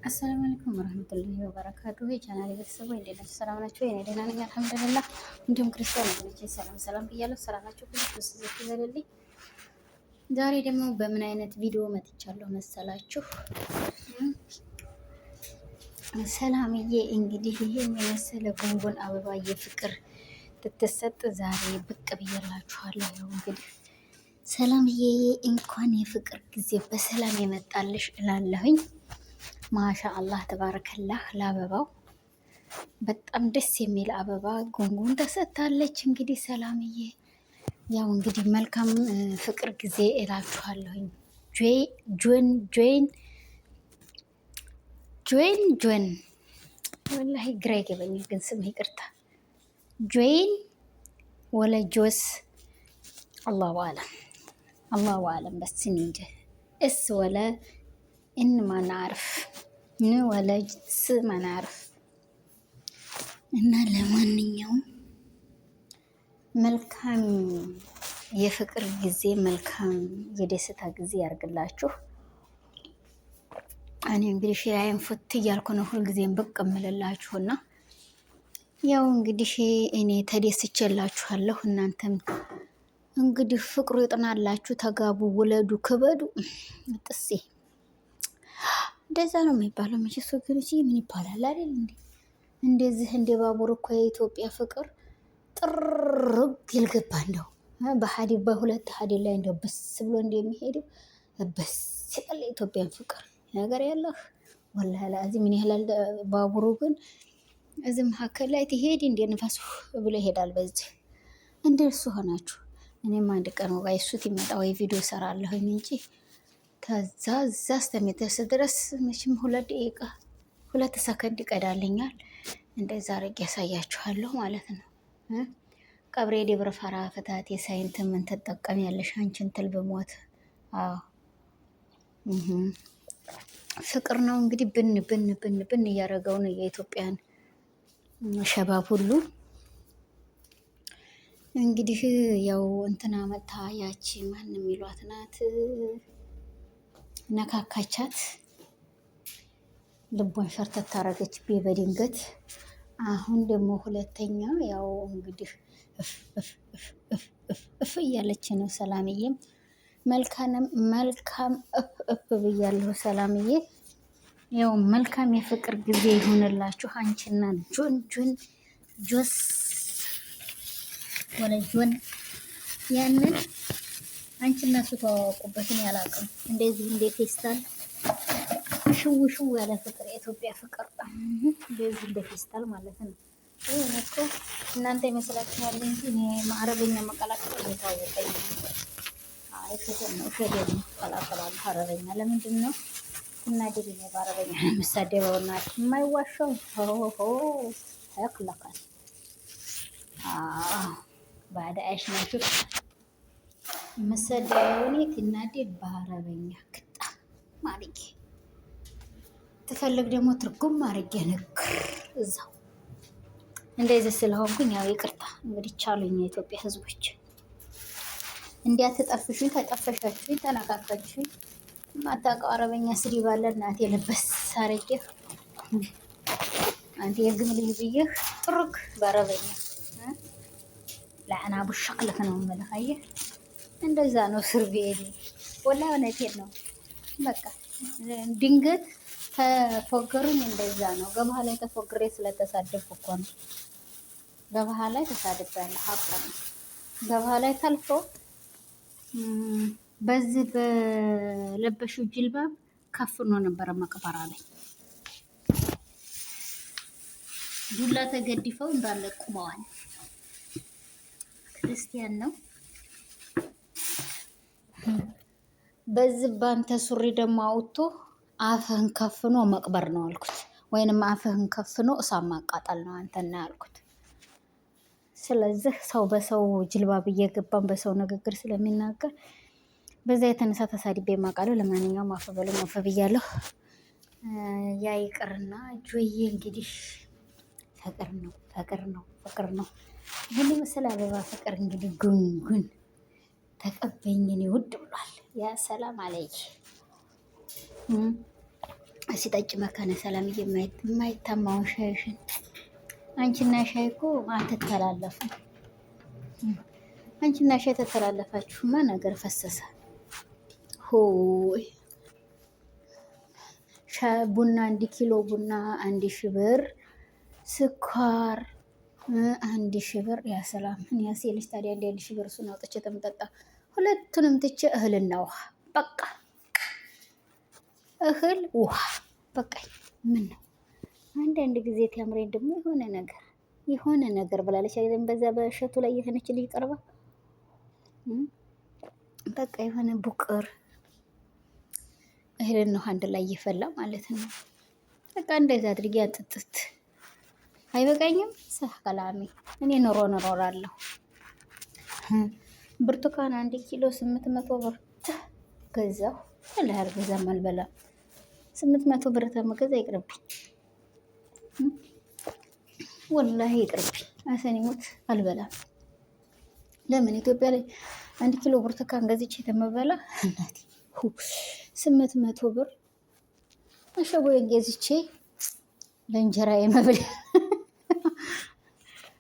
አሰላሙ አለይኩም ወራህመቱላሂ ወበረካቱሁ። የቻናሌ ቤተሰቦች እንዴት ናችሁ? ሰላም ናችሁ? እኔ ደህና ነኝ አልሐምዱሊላህ። እንዲሁም ክርስቲያን ወገኖቼ ሰላም ሰላም ብያለሁ። ሰላማችሁ ሁሉ ብዝት ይበልልኝ። ዛሬ ደግሞ በምን አይነት ቪዲዮ መጥቻለሁ መሰላችሁ? ሰላምዬ እንግዲህ ይሄን የመሰለ ጉንጉን አበባ የፍቅር ልትሰጥ ዛሬ ብቅ ብዬላችኋለሁ። እንግዲህ ሰላምዬ እንኳን የፍቅር ጊዜ በሰላም የመጣልሽ እላለሁኝ። ማሻ አላህ ተባረከላህ። ለአበባው በጣም ደስ የሚል አበባ ጉንጉን ተሰጥታለች። እንግዲህ ሰላምዬ ያው እንግዲህ መልካም ፍቅር ጊዜ እላችኋለሁኝ። ጆን ጆን ወላሂ ግራ ይገባኛል፣ ግን ስም ይቅርታ። ጆይን ወለ ጆስ አላሁ አለም አላሁ አለም። በስ እንጂ እስ ወለ እን ማናርፍ ወለጅ ስመናርፍ እና ለማንኛውም መልካም የፍቅር ጊዜ መልካም የደስታ ጊዜ ያርግላችሁ። እኔ እንግዲህ ሻይን ፉት እያልኩ ነው ሁልጊዜም ብቅ እምልላችሁና ያው እንግዲህ እኔ ተደስቼላችኋለሁ። እናንተም እንግዲህ ፍቅሩ ይጥናላችሁ፣ ተጋቡ፣ ውለዱ፣ ክበዱ። ጥሴ እንደዛ ነው የሚባለው። መቼስ ወገኖች ምን ይባላል አይደል እንዴ? እንደዚህ እንደ ባቡር እኮ የኢትዮጵያ ፍቅር ጥርግ ይልገባ እንደው በሀዲድ በሁለት ሀዲድ ላይ እንደው በስ ብሎ እንደሚሄደው በስ ይላል የኢትዮጵያን ፍቅር ነገር ያለህ ወላሂ ላዚ ምን ያህላል። ባቡሩ ግን እዚህ መካከል ላይ ትሄድ እንደ ንፋስ ብሎ ይሄዳል። በዚህ እንደሱ ሆናችሁ እኔም አንድ ቀን ወጋ እሱት ይመጣ ወይ ቪዲዮ ሰራለሁኝ እንጂ ከዛ እዛ እስከሚደርስ ድረስ መቼም 2 ሰከንድ ይቀዳልኛል። እንደዛ አድርጌ ያሳያችኋለሁ ማለት ነው። ቀብሬ ደብረ ፈራ ፍታት የሳይንት ምን ትጠቀሚያለሽ አንቺን ትል ብሞት። አዎ ፍቅር ነው እንግዲህ ብን እያደረገው ነው የኢትዮጵያን ሸባብ ሁሉ። እንግዲህ ያው እንትና መታ ያቺ ማን የሚሏት ናት ነካካቻት፣ ልቧን ሸርተት ታረገች በድንገት። አሁን ደግሞ ሁለተኛ ያው እንግዲህ እፍ እያለች ነው ሰላምዬም። መልካም እፍ ብያለሁ ሰላምዬ። ያው መልካም የፍቅር ጊዜ ይሁንላችሁ አንቺና ጆስ ወለ ጆን ያንን አንቺ እና እሱ ተዋወቁበትን ያላቅም እንደዚህ እንደ ፌስታል ሽው ያለ ፍቅር የኢትዮጵያ ፍቅር እንደዚህ እንደ ፌስታል ማለት ነው። ይሄ እኮ እናንተ ይመስላችኋል እንጂ እኔ አረበኛ መቀላቀል የታወቀኝ ነው። አይ ከደም ቀላቀላል አረበኛ። ለምንድን ነው እናድር ነው በአረበኛ የምሳደበው? እና የማይዋሻው ሆ ያክለካል ባዳ አይሽ ነው መሰደውኔ ትናደድ በአረበኛ ክጣ ማርጌ ትፈልግ ደግሞ ትርጉም ማርጌ ንግር እዛው እንደዚህ ስለሆንኩኝ ያው ይቅርታ እንግዲህ ቻሉኝ። የኢትዮጵያ ሕዝቦች እንዲያትጠፍሹኝ ተጠፈሻችሁኝ ተነካካችሁኝ። ማታውቀው አረበኛ ስሪ ባለ እናቴ ልበስ አርጌ አንተ የግም ልጅ ብዬህ ጥሩክ በአረበኛ ለአና ቡሸቅልክ ነው የምልህ። አየህ እንደዛ ነው ስር ቤት ወላሂ እውነቴን ነው። በቃ ድንገት ተፎገሩኝ እንደዛ ነው። ገባህ ላይ ተፎግሬ ስለተሳደብኩ እኮ ነው። ገባህ ላይ ተሳድቤያለሁ። ሀቅ ነው። ገባህ ላይ ተልፎ በዚህ በለበሽው ጅልባብ ከፍኖ ነበረ መቅበራ ላይ ዱላ ተገድፈው እንዳለ ቁመዋል። ክርስቲያን ነው። በዚህ ባንተ ሱሪ ደግሞ አውጥቶ አፍህን ከፍኖ መቅበር ነው አልኩት። ወይንም አፍህን ከፍኖ እሳት ማቃጠል ነው አንተና ያልኩት። ስለዚህ ሰው በሰው ጅልባብ እየገባን በሰው ንግግር ስለሚናገር በዛ የተነሳ ተሳድቤ ማቃለሁ። ለማንኛውም አፍ በሉ አፍ ብያለሁ። ያ ይቅርና ጆዬ እንግዲህ ፍቅር ነው። ይህን መሰል አበባ ፍቅር እንግዲህ ጉንጉን ተቀበኝን ውድ ብሏል። ያ ሰላም አለይክ ሲጠጭ መካነ ሰላምዬ የማይታማውን ሻይሽን አንቺና ሻይ እኮ አትተላለፉ። አንቺና ሻይ ተተላለፋችሁማ ነገር ፈሰሰ። ሆይ ቡና 1 ኪሎ ቡና 1000 ብር፣ ስኳር 1000 ብር። ያ ሰላም ያሴ ልጅ ታዲያ 1000 ብር እሱን አውጥቼ ተምጠጣ ሁለቱንም ትቼ እህልና ውሃ በቃ እህል ውሃ በቃ። ምን ነው አንዳንድ ጊዜ ተምሬን ደግሞ የሆነ ነገር ብላለች አይደል? በዛ በእሸቱ ላይ የሆነች ልጅ ቀርባ በቃ የሆነ ቡቅር እህልን ነው አንድ ላይ እየፈላ ማለት ነው። በቃ እንደዛ አድርጌ አጥጥት አይበቃኝም። ሰላሜ እኔ እኖራለሁ። ብርቱካን 1 ኪሎ 800 ብር ገዛሁ። አልገዛም አልበላም። 800 ብር ተመገዛ ይቅርብኝ፣ ወላሂ ይቅርብኝ። አሰኒሙት አልበላም። ለምን ኢትዮጵያ ላይ 1 ኪሎ ብርቱካን ገዝቼ ተመበላ እናቴ 800 ብር አሸቦዬን ገዝቼ ለእንጀራ የመብላ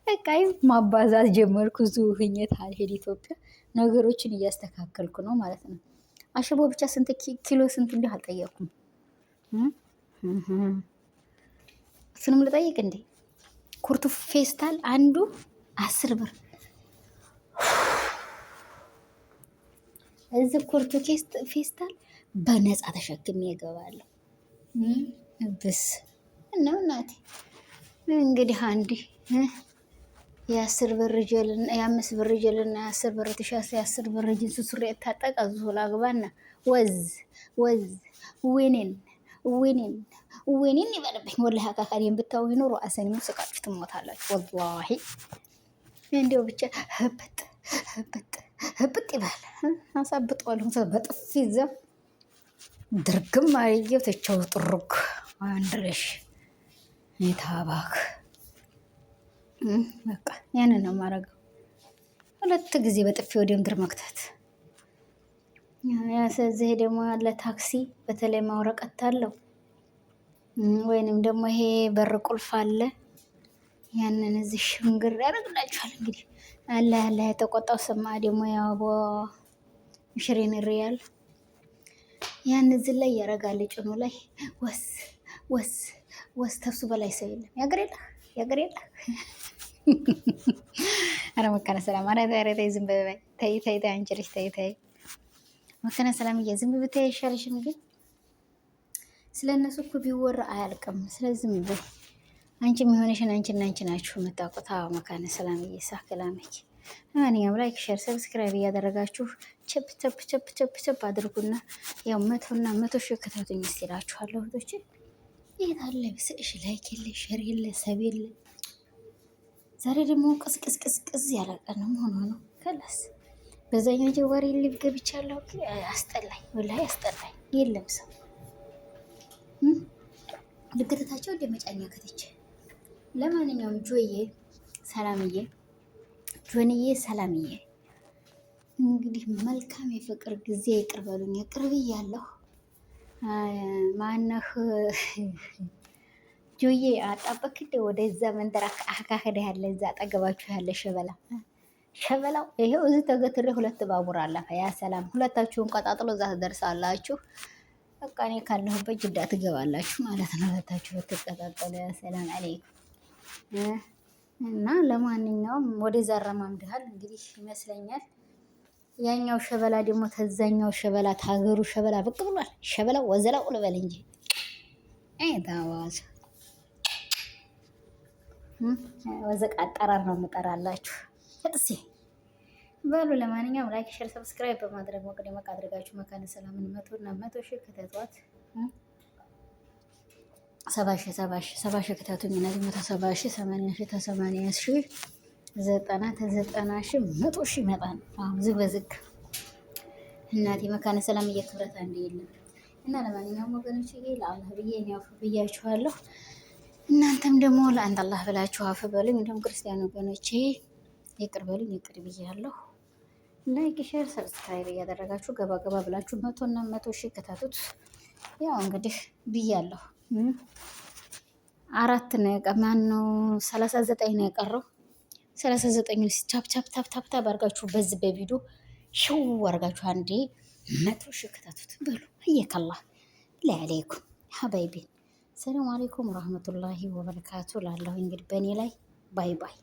በቃይ ማባዛት ጀመርኩ። ዙህኝት አልሄድ ኢትዮጵያ ነገሮችን እያስተካከልኩ ነው ማለት ነው። አሸቦ ብቻ ስንት ኪሎ ስንት እንዲህ አልጠየኩም። እሱንም ልጠይቅ እንዴ? ኩርቱ ፌስታል አንዱ 10 ብር። እዚህ ኩርቱ ፌስታል በነፃ ተሸክሜ እገባለሁ። ብስ ነው እናቴ እንግዲህ አንድ የ10 ብር ጀልና የ5 ብር ጀልና የ10 ብር ቲሸርት የ10 ብር ጂንስ ሱሪ የታጠቀ ዙላ ግባና ወዝ ዊኒን ይበልብኝ። ወላሂ አካካሪን ብታው ይኖሩ አሰኒሙ ስቃችሁ ትሞታላችሁ። ወላሂ እንዲያው ብቻ ህብጥ ይባል አሳብጠዋለሁ በጥፊ ይዛ ድርግም አየው ተቻው ጥሩክ አንድረሽ የታባክ በቃ ያንን ነው የማደርገው። 2 ጊዜ በጥፊ ወደ ምድር መክተት። ያሰዚህ ደግሞ ያለ ታክሲ በተለይ ማውረቀት አለው ወይንም ደግሞ ይሄ በር ቁልፍ አለ። ያንን እዚህ ሽንግር ያደርግላችኋል። እንግዲህ አለ የተቆጣው ስማ ደግሞ ያው 20 ሪያል ያን እዚህ ላይ ያረጋል ጭኑ ላይ ወስ ተፍሱ በላይ ሰው የለም። ያገር የለ አረ መካነ ሰላም አረ ተይ ዝም በይ ተይ አንቺ ልጅ ተይ መካነ ሰላም ዝም ብታይ አይሻልሽም? ግን ስለነሱ እኮ ቢወራ አያልቅም። ስለዚህ ዝም በይ አንቺ የሚሆነሽን አንቺና አንቺ ናችሁ የምታውቁት። አዎ መካነ ሰላም ሳክላመች ማንኛውም ላይክ ሼር ሰብስክራይብ እያደረጋችሁ ቸፕ አድርጉና ያው 100 ሺህ ከተቱኝ ይላችኋለሁ። እህቶች ይሄ ታለ ብስሽ ላይክ የለ ሼር የለ ሰብ የለ። ዛሬ ደግሞ ቅስቅስ ያለ ቀን ሆኖ ነው ከላስ በዛኛው ጀዋሪ ልብ ገብቻለሁ። አስጠላኝ፣ ወላሂ አስጠላኝ። የለም ሰው ልገተታቸው እንደ መጫኛ ከተች። ለማንኛውም ጆንዬ ሰላምዬ እንግዲህ መልካም የፍቅር ጊዜ ይቅር በሉኝ። ቅርብ እያለሁ ማነህ ጆዬ አጣበክ እንደ ወደዛ መንደር አካሄደ ያለ እዛ አጠገባችሁ ያለ ሸበላው ይሄው እዚህ ተገትሬ 2 ባቡር አለፈ። ያ ሰላም ሁለታችሁን ቀጣጥሎ እዛ ትደርሳላችሁ። በቃ እኔ ካለሁበት ጅዳ ትገባላችሁ ማለት ነው። ሁለታችሁ ብትቀጣጠሉ። ያ ሰላም አለይኩም። እና ለማንኛውም ወደዛ አረማምድሃል እንግዲህ ይመስለኛል። ያኛው ሸበላ ደግሞ ተዛኛው ሸበላ ታገሩ ሸበላ ብቅ ብሏል። ሸበላው ወዘላው ልበል እንጂ ታዋዝ ወዘቅ አጠራር ነው የምጠራላችሁ። ጥሴ በሉ ለማንኛውም ላይክ ሼር ሰብስክራይብ በማድረግ መቅደም አድርጋችሁ መካነ ሰላምን 100 ሺህ ከተቷት 70 ሺህ ከተቱኝ እና 170 ሺህ 80 ሺህ 80 ሺህ 90 ሺህ 100 ሺህ ይመጣል። ዝግ በዝግ እናቴ መካነ ሰላም እየክብረት አንድ የለም እና ለማንኛውም ወገኖች ለአላህ ብዬ እኔ አፍ ብያችኋለሁ። እናንተም ደግሞ ለአንድ አላህ ብላችሁ አፍ በሉኝ። እንደውም ክርስቲያን ወገኖቼ ይቅር በሉኝ፣ ይቅር ብያለሁ። ላይክ ሼር ሰብስክራይብ እያደረጋችሁ ገባ ብላችሁ 100 ሺህ ከተቱት። ያው እንግዲህ ብያለሁ። 4 ነው ማነው 39 ነው የቀረው። 39 ቻፕ ቻፕ ታፕ ታፕ ታፕ አድርጋችሁ በዚህ በቪዲዮ ሽው አድርጋችሁ አንዴ 100 ሺህ ክተቱት በሉ። እየከላ ለአለይኩም ሀባይቢ ሰላም አለይኩም ወራህመቱላሂ ወበረካቱ ላለሁ እንግዲህ በእኔ ላይ ባይ ባይ